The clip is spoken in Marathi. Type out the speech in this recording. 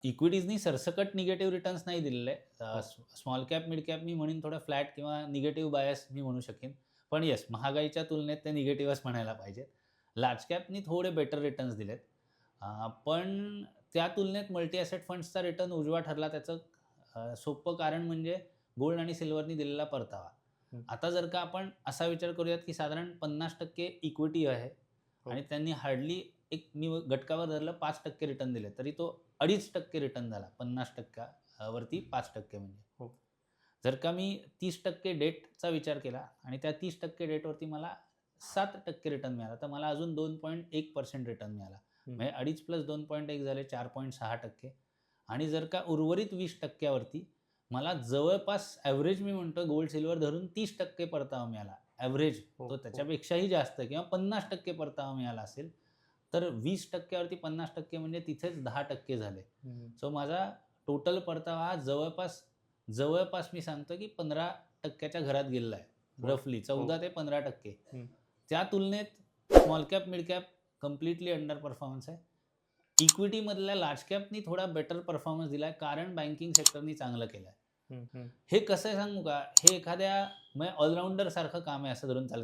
इक्विटीजनी सरसकट निगेटिव्ह रिटर्न्स नाही दिलेले. हो. स्मॉल कॅप, मिड कॅप मी म्हणेन थोडं फ्लॅट किंवा निगेटिव्ह बायस मी म्हणू शकेन. पण येस, महागाईच्या तुलनेत ते निगेटिव्हच म्हणायला पाहिजेत. लार्ज कॅपनी थोडे बेटर रिटर्न्स दिलेत. पण त्या तुलनेत मल्टी ॲसेट फंड्सचा रिटर्न उजवा ठरला. त्याचं सोपं कारण म्हणजे गोल्ड आणि सिल्व्हरनी दिलेला परतावा. हं. आता जर का आपण असा विचार करूयात, की साधारण 50% इक्विटी आहे हो. आणि त्यांनी हार्डली एक मी गटकावर धरलं 5% रिटर्न दिले, तरी तो 2.5% रिटर्न झाला 50% वरती 5% म्हणजे. हो. जर का मी 30% डेटचा विचार केला आणि त्या 30% डेटवरती मला 7% रिटर्न मिळाला, तर मला अजून 2.1% रिटर्न मिळाला. हं. म्हणजे 2.5 प्लस 2.1 झाले 4.6%. आणि जर का उर्वरित 20% वरती मला जवळपास ॲव्हरेज मी म्हणतो गोल्ड, सिल्व्हर धरून 30% परतावा मिळाला. ॲव्हरेज हो, तो हो. त्याच्यापेक्षाही जास्त किंवा 50% परतावा मिळाला असेल, तर 20% वरती 50% म्हणजे तिथेच 10% झाले. हं. सो माझा टोटल परतावा हा जवळपास जवळपास मी सांगतो की 15% घरात गेलेला आहे. हो, रफली हो. 14 ते 15%. हं. त्या तुलनेत small cap, mid cap completely under performance आहे. इक्विटीमधल्या लार्ज कॅपनी थोडा बेटर परफॉर्मन्स दिलाय कारण बँकिंग सेक्टरनी चांगलं केलंय. हं, हं. हे कसं आहे सांगू का? हे एखाद्या म्हणजे ऑलराउंडर सारखं काम आहे असं धरून चालेल.